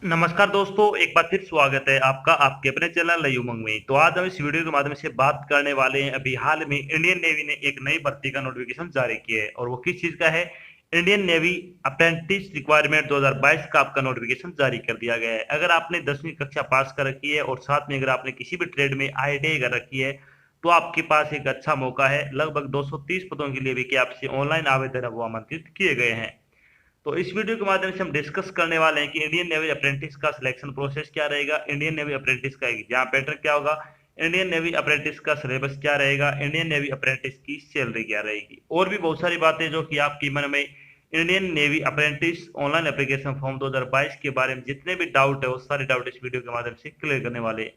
नमस्कार दोस्तों, एक बार फिर स्वागत है आपका आपके अपने चैनल नई उमंग में। तो आज हम इस वीडियो के माध्यम से बात करने वाले हैं। अभी हाल में इंडियन नेवी ने एक नई भर्ती का नोटिफिकेशन जारी किया है और वो किस चीज का है। इंडियन नेवी अप्रेंटिस रिक्वायरमेंट 2022 का आपका नोटिफिकेशन जारी कर दिया गया है। अगर आपने 10वीं कक्षा पास कर रखी है और साथ में अगर आपने किसी भी ट्रेड में IITI कर रखी है तो आपके पास एक अच्छा मौका है। लगभग 230 पदों के लिए भी कि आपसे ऑनलाइन आवेदन है वो आमंत्रित किए गए हैं। तो इस वीडियो के माध्यम से हम डिस्कस करने वाले हैं कि इंडियन नेवी अप्रेंटिस का सिलेक्शन प्रोसेस क्या रहेगा, इंडियन नेवी अप्रेंटिस का एग्जाम पैटर्न क्या होगा, इंडियन नेवी अप्रेंटिस का सिलेबस क्या रहेगा, इंडियन नेवी अप्रेंटिस की सैलरी क्या रहेगी और भी बहुत सारी बातें जो कि आपकी मन में Indian navy apprentice online application form 2022 के बारे में जितने भी डाउट है वो सारे डाउट इस वीडियो के माध्यम से क्लियर करने वाले हैं।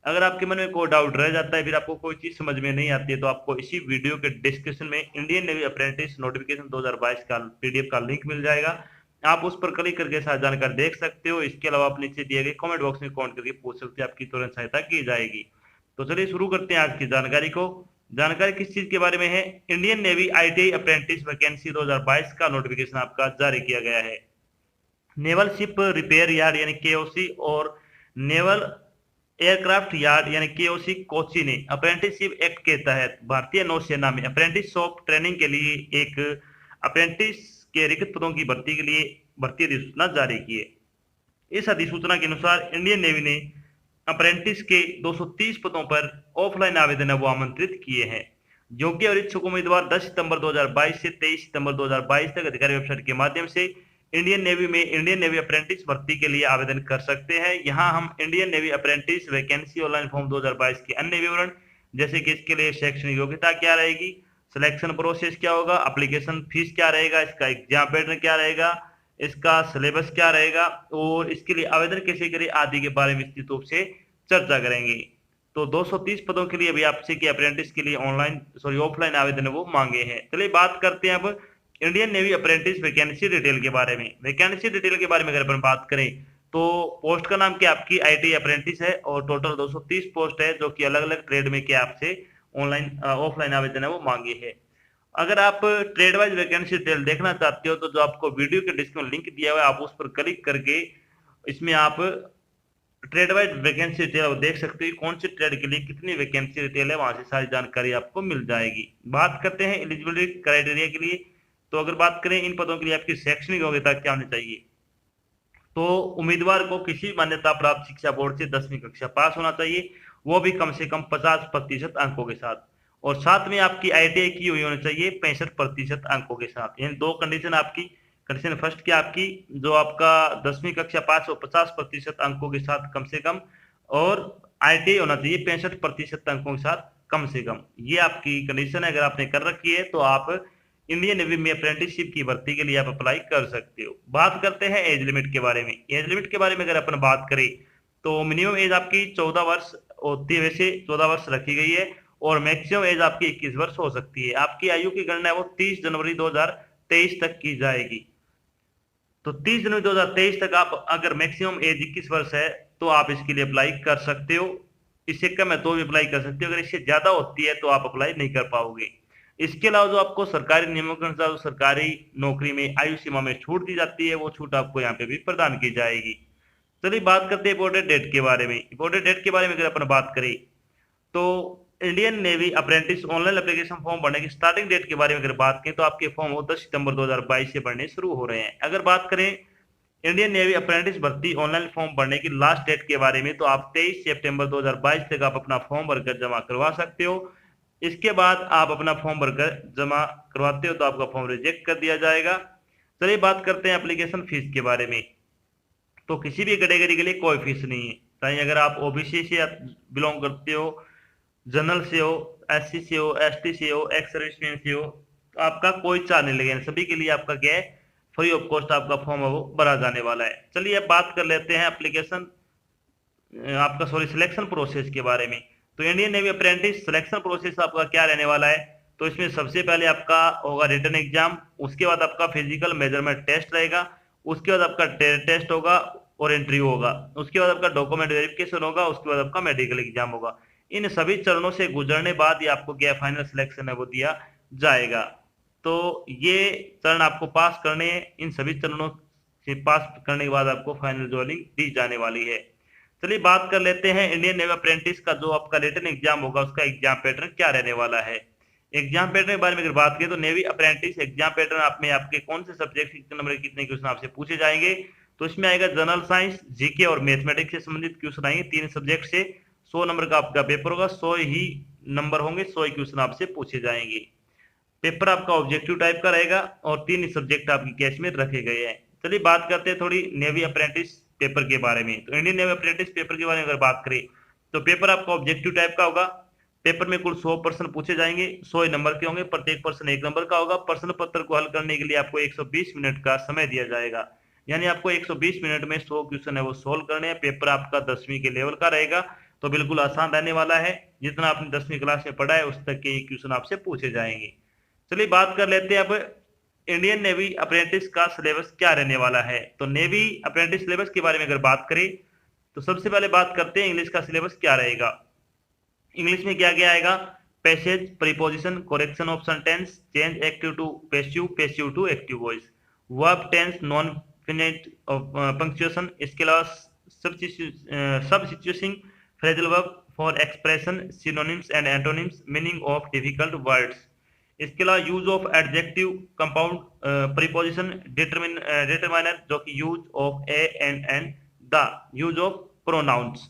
अगर आपके मन में कोई डाउट रह जाता है, फिर आपको कोई चीज समझ में नहीं आती है, तो आपको इसी वीडियो के डिस्क्रिप्शन में इंडियन नेवी अप्रेंटिस नोटिफिकेशन 2022 का PDF का लिंक मिल जाएगा। आप उस पर क्लिक करके सारी जानकारी देख सकते हो। इसके अलावा आप नीचे दिए गए कमेंट बॉक्स में कमेंट करके पूछ सकते हैं, आपकी तुरंत सहायता की जाएगी। तो चलिए शुरू करते हैं आज की जानकारी को। जानकारी किस चीज के बारे में है। Indian navy ITI apprentice vacancy 2022 का नोटिफिकेशन आपका जारी किया गया है। नेवल शिप रिपेयर यार्ड यानी KOC और नेवल एयरक्राफ्ट यार्ड यानी KOC कोची ने अप्रेंटिसशिप एक्ट के तहत भारतीय नौसेना में अप्रेंटिस ऑफ ट्रेनिंग के लिए एक अप्रेंटिस के रिक्त पदों की भर्ती के लिए भर्ती अधिसूचना जारी की है। इस अधिसूचना के अनुसार इंडियन नेवी ने अप्रेंटिस के 230 पदों पर ऑफलाइन आवेदन वो आमंत्रित किए हैं। योग्य और इच्छुक उम्मीदवार 10 सितंबर 2022 से 23 सितंबर 2022 तक अधिकारी वेबसाइट के माध्यम से इंडियन नेवी में इंडियन नेवी अप्रेंटिस भर्ती के लिए आवेदन कर सकते हैं। यहाँ हम Indian navy apprentice vacancy online form 2022 के अन्य विवरण जैसे कि इसके लिए शैक्षणिक योग्यता क्या रहेगी, सिलेक्शन प्रोसेस क्या होगा, एप्लीकेशन फीस क्या रहेगा, इसका एग्जाम पैटर्न क्या रहेगा, इसका सिलेबस क्या रहेगा और इसके लिए आवेदन कैसे करें आदि के बारे में विस्तृत रूप से चर्चा करेंगे। तो 230 पदों के लिए अभी आपसे कि अप्रेंटिस के लिए ऑफलाइन आवेदन वो मांगे हैं। चलिए बात करते हैं अब Indian navy apprentice vacancy detail के बारे में। वैकेंसी डिटेल के बारे में अगर अपन बात करें तो पोस्ट का नाम क्या आपकी ITI अप्रेंटिस है और टोटल 230 पोस्ट है जो कि अलग अलग ट्रेड में क्या आपसे ऑनलाइन ऑफलाइन आवेदन है वो मांगे है। अगर आप ट्रेड वाइज वैकेंसी डिटेल देखना चाहते हो तो जो आपको वीडियो के डिस्क्रिप्शन लिंक दिया हुआ है आप उस पर क्लिक करके इसमें आप ट्रेड वाइज वैकेंसी डिटेल देख सकते हो। कौन से ट्रेड के लिए कितनी वैकेंसी डिटेल है वहां से सारी जानकारी आपको मिल जाएगी। बात करते हैं एलिजिबिलिटी क्राइटेरिया के लिए। तो अगर बात करें इन पदों के लिए आपकी शैक्षणिक योग्यता क्या होनी चाहिए, तो उम्मीदवार को किसी मान्यता प्राप्त शिक्षा बोर्ड से 10वीं कक्षा पास होना चाहिए, वो भी कम से कम 50% अंकों के साथ, और साथ में आपकी ITI की हुई होनी चाहिए 65% अंकों के साथ। इन दो कंडीशन आपकी। कंडीशन फर्स्ट की आपकी जो आपका 10वीं कक्षा पास हो 50% अंकों के साथ कम से कम, और ITI होना चाहिए 65% अंकों के साथ कम से कम। ये आपकी कंडीशन है। अगर आपने कर रखी है तो आप इंडियन नेवी में अप्रेंटिसशिप की भर्ती के लिए आप अप्लाई कर सकते हो। बात करते हैं एज लिमिट के बारे में। एज लिमिट के बारे में अगर अपन बात करें तो मिनिमम एज आपकी 14 वर्ष होती है, वैसे 14 वर्ष रखी गई है, और मैक्सिमम एज आपकी 21 वर्ष हो सकती है। आपकी आयु की गणना है वो 30 जनवरी 2023 तक की जाएगी। तो 30 जनवरी 2023 तक आप अगर मैक्सिमम एज 21 वर्ष है तो आप इसके लिए अप्लाई कर सकते हो। इससे कम है तो भी अप्लाई कर सकते हो। अगर इससे ज्यादा होती है तो आप अप्लाई नहीं कर पाओगे। इसके अलावा जो आपको सरकारी नियमों के अनुसार सरकारी नौकरी में आयु सीमा में छूट दी जाती है वो छूट आपको यहाँ पे भी प्रदान की जाएगी। चलिए बात करते हैं इम्पोर्टेंट डेट के बारे में। इम्पोर्टेंट डेट के बारे में अगर अपन बात करें तो Indian navy apprentice online application form भरने की स्टार्टिंग डेट के बारे में अगर बात करें तो आपके फॉर्म 10 सितंबर 2022 से भरने शुरू हो रहे हैं। अगर बात करें इंडियन नेवी अप्रेंटिस भर्ती ऑनलाइन फॉर्म भरने की लास्ट डेट के बारे में तो आप 23 सितंबर 2022 तक आप अपना फॉर्म भरकर जमा करवा सकते हो। इसके बाद आप अपना फॉर्म भरकर जमा करवाते हो तो आपका फॉर्म रिजेक्ट कर दिया जाएगा। चलिए बात करते हैं एप्लीकेशन फीस के बारे में। तो किसी भी कैटेगरी के लिए कोई फीस नहीं है, चाहे अगर आप OBC से बिलोंग करते हो, जनरल से हो, SC से हो, ST से हो, एक्स सर्विसमैन से हो, तो आपका कोई चार्ज नहीं लगेगा। सभी के लिए आपका क्या है, फ्री ऑफ कॉस्ट आपका फॉर्म है वो भरा जाने वाला है। चलिए अब बात कर लेते हैं एप्लीकेशन आपका सिलेक्शन प्रोसेस के बारे में। तो Indian navy apprentice selection process आपका क्या रहने वाला है, तो इसमें सबसे पहले आपका होगा रिटन एग्जाम, उसके बाद आपका फिजिकल मेजरमेंट टेस्ट रहेगा, उसके बाद आपका टेस्ट होगा और इंटरव्यू होगा, उसके बाद आपका डॉक्यूमेंट वेरिफिकेशन होगा, उसके बाद आपका मेडिकल एग्जाम होगा। इन सभी चरणों से गुजरने बाद ही आपको क्या फाइनल सिलेक्शन है वो दिया जाएगा। तो ये चरण आपको पास करने हैं। इन सभी चरणों पास करने के बाद आपको फाइनल ज्वाइनिंग दी जाने वाली है। चलिए बात कर लेते हैं इंडियन नेवी अप्रेंटिस का जो आपका रिटन एग्जाम होगा उसका एग्जाम पैटर्न क्या रहने वाला है। एग्जाम पैटर्न के बारे में अगर बात करें तो नेवी अप्रेंटिस एग्जाम पैटर्न आप में आपके कौन से सब्जेक्ट कितने नंबर कितने क्वेश्चन आपसे पूछे जाएंगे। तो इसमें आएगा जनरल साइंस, जीके और मैथमेटिक्स से संबंधित क्वेश्चन आएंगे। 3 सब्जेक्ट से 100 नंबर का आपका पेपर होगा, 100 ही नंबर होंगे, 100 ही क्वेश्चन आपसे पूछे जाएंगे। पेपर आपका ऑब्जेक्टिव टाइप का रहेगा और 3 सब्जेक्ट आपकी कैश में रखे गए हैं। चलिए बात करते हैं थोड़ी नेवी अप्रेंटिस पेपर के बारे में। तो इंडियन नेवी अप्रेंटिस पेपर के बारे में अगर बात करें तो पेपर आपका ऑब्जेक्टिव टाइप का होगा। पेपर में कुल 100 प्रश्न पूछे जाएंगे, 100 नंबर के होंगे, प्रत्येक प्रश्न 1 नंबर का होगा। प्रश्न पत्र को हल करने के लिए आपको 120 मिनट का समय दिया जाएगा, यानी आपको 120 मिनट में 100 क्वेश्चन है वो सोल्व करने हैं। पेपर आपका 10वीं के लेवल का रहेगा, तो बिल्कुल आसान रहने वाला है। जितना आपने 10वीं क्लास में पढ़ा है उस तक के क्वेश्चन आपसे पूछे जाएंगे। चलिए बात कर लेते हैं अब इंडियन नेवी अप्रेंटिस का सिलेबस क्या रहने वाला है। तो नेवी अप्रेंटिस सिलेबस के बारे में अगर बात करें तो सबसे पहले बात करते हैं इंग्लिश का सिलेबस क्या रहेगा। इंग्लिश में क्या क्या आएगा, passage, preposition, correction of sentence, change active to passive, passive to active voice, verb tense, non finite punctuation. इसके अलावा substituting phrasal verb for expression, synonyms and antonyms, meaning of difficult words. इसके अलावा use of adjective, compound preposition, determiner जो कि use of a and the, use of pronouns.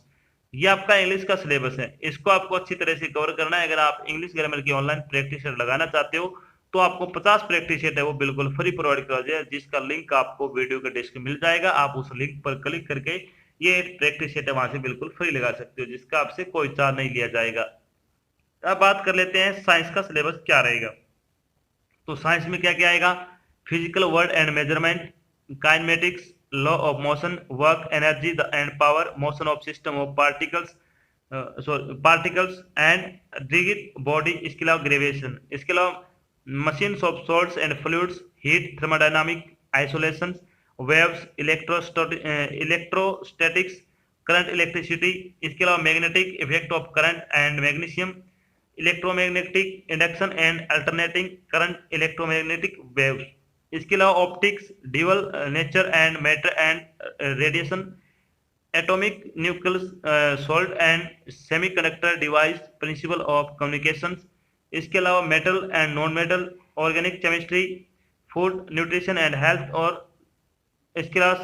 ये आपका English का syllabus है, इसको आपको अच्छी तरह से कवर करना है। अगर आप इंग्लिश ग्रामर की ऑनलाइन प्रैक्टिस सेट लगाना चाहते हो तो आपको 50 प्रैक्टिस सेट है वो बिल्कुल फ्री प्रोवाइड कर दिया, जिसका लिंक आपको वीडियो के डिस्क्रिप्शन में मिल जाएगा। आप उस लिंक पर क्लिक करके ये प्रैक्टिस सेट है वहां से बिल्कुल फ्री लगा सकते हो, जिसका आपसे कोई चार्ज नहीं लिया जाएगा। अब बात कर लेते हैं साइंस का सिलेबस क्या रहेगा। तो साइंस में क्या क्या आएगा, physical word and measurement, kinematics, law of motion, work, energy and power, motion of system of particles and rigid body. इसके अलावा ग्रेविएशन, इसके अलावा machines of salts and fluids, heat, thermodynamic, isolation, waves, electrostatics, current, electricity. इसके अलावा magnetic effect of current and magnesium, electromagnetic induction and alternating current, electromagnetic waves. इसके अलावा optics, dual nature and matter and radiation, atomic nucleus salt and semiconductor device, principle of communication. इसके अलावा metal and non metal, organic chemistry, food, nutrition and health, और इसके अलावा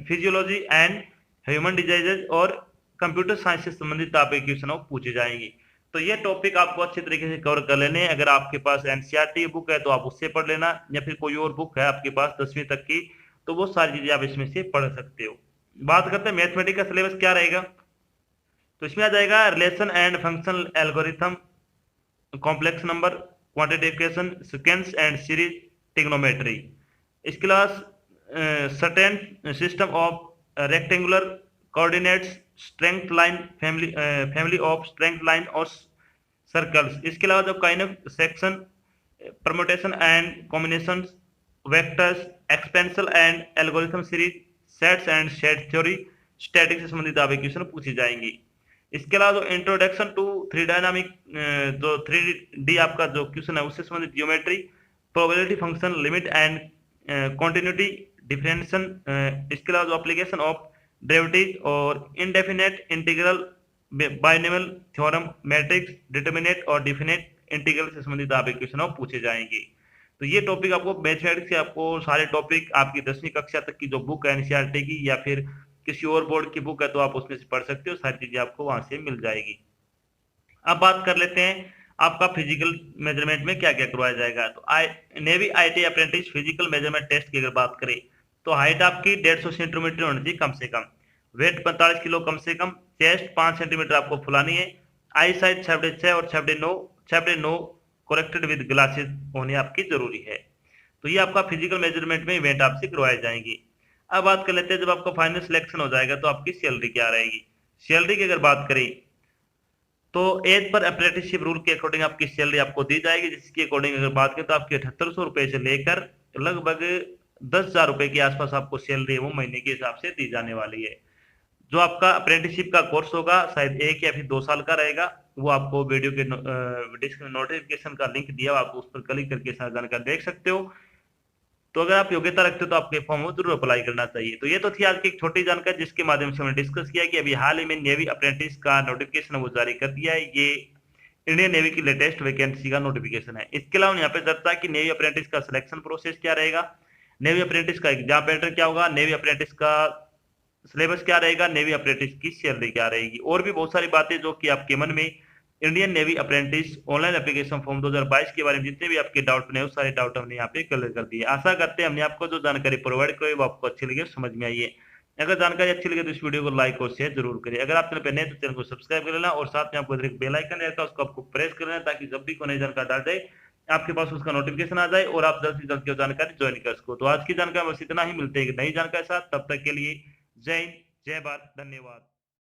physiology and human diseases और computer science से संबंधित आप question पूछे जाएंगे। तो ये टॉपिक आपको अच्छे तरीके से कवर कर लेने हैं। अगर आपके पास एनसीईआरटी बुक है तो आप उससे पढ़ लेना, या फिर कोई और बुक है आपके पास 10वीं तक की तो वो सारी चीजें आप इसमें से पढ़ सकते हो। बात करते हैं मैथमेटिक्स का सिलेबस क्या रहेगा। तो इसमें आ जाएगा relation and functional algorithm, complex number, quantification, sequence and series, trigonometry. इसके अलावा certain system of rectangular coordinates, strength line, family of strength line और सर्कल्स। इसके अलावा जो kind of section, permutation and combination, vectors, expansion and algorithm series, sets and set theory, statics से संबंधित आप question पूछे जाएंगे। इसके अलावा जो इंट्रोडक्शन टू थ्री डायनामिक, जो 3D आपका जो क्वेश्चन है उससे संबंधित geometry, probability function, limit and continuity, differentiation. इसके अलावा जो एप्लीकेशन ऑफ डेरिवेटिव और indefinite integral, binomial theorem, matrix, determinate और डिफिनेट इंटीग्रल से संबंधित आप क्वेश्चन पूछे जाएंगे। तो ये टॉपिक आपको मैथमेटिक्स के आपको सारे टॉपिक आपकी 10वीं कक्षा तक की जो बुक है एनसीईआरटी की या फिर किसी और बोर्ड की बुक है तो आप उसमें से पढ़ सकते हो, सारी चीजें आपको वहां से मिल जाएगी। अब बात कर लेते हैं आपका फिजिकल मेजरमेंट में क्या क्या करवाया जाएगा। तो navy IT apprentice physical measurement test की अगर बात करें तो हाइट आपकी 150 सेंटीमीटर होनी चाहिए कम से कम, वेट 45 किलो कम से कम, चेस्ट 5 सेंटीमीटर आपको फुलानी है, आई साइज 6/6 और 6/9 करेक्टेड विद ग्लासेस होनी आपकी जरूरी है। तो ये आपका फिजिकल मेजरमेंट में इवेंट आपसे करवाए जाएंगे। अब बात कर लेते हैं जब आपका फाइनल सिलेक्शन हो जाएगा तो आपकी सैलरी क्या रहेगी। सैलरी की अगर बात करें तो एज पर अप्रेंटिसशिप रूल के अकॉर्डिंग आपकी सैलरी आपको दी जाएगी, जिसके अकॉर्डिंग अगर बात करें तो आपके 7800 रुपए से लेकर लगभग 10,000 रुपए के आसपास आपको सैलरी वो महीने के हिसाब से दी जाने वाली है। जो आपका अप्रेंटिसशिप का कोर्स होगा शायद 1 या फिर 2 साल का रहेगा, वो आपको वीडियो के डिस्क्रिप्शन नोटिफिकेशन का लिंक दिया, आप उस पर क्लिक करके सारी जानकारी देख सकते हो। तो अगर आप योग्यता रखते हो तो आपके फॉर्म में जरूर अप्लाई करना चाहिए। तो ये तो थी आज की एक छोटी जानकारी जिसके माध्यम से हमने डिस्कस किया कि अभी हाल ही में नेवी अप्रेंटिस का नोटिफिकेशन वो जारी कर दिया है। ये इंडियन नेवी की लेटेस्ट वैकेंसी का नोटिफिकेशन है। इसके अलावा यहाँ पे चर्चा की नेवी अप्रेंटिस का सिलेक्शन प्रोसेस क्या रहेगा, नेवी अप्रेंटिस का एग्जाम पैटर्न क्या होगा, नेवी अप्रेंटिस का सिलेबस क्या रहेगा, नेवी अप्रेंटिस की सैलरी क्या रहेगी, और भी बहुत सारी बातें जो कि आपके मन में Indian navy apprentice online application form 2022 के बारे में जितने भी आपके डाउट बने, सारे डाउट हमने यहाँ पे क्लियर कर दिए। आशा करते हैं हमने आपको जो जानकारी प्रोवाइड करी वो आपको अच्छी लगी, समझ में आई है। अगर जानकारी अच्छी लगे तो इस वीडियो को लाइक और शेयर जरूर करें। अगर आप चैनल पर नए तो चैनल को सब्सक्राइब कर लेना, और साथ में आपको एक बेल आइकन रहता है उसको आपको प्रेस कर लेना, ताकि जब भी कोई नई जानकारी डाल जाए आपके पास उसका नोटिफिकेशन आ जाए और आप जल्द से जल्द की जानकारी ज्वाइन कर सको। तो आज की जानकारी बस इतना ही, मिलते हैं एक नई जानकारी के साथ, तब तक के लिए जय हिंद, जय भारत, धन्यवाद।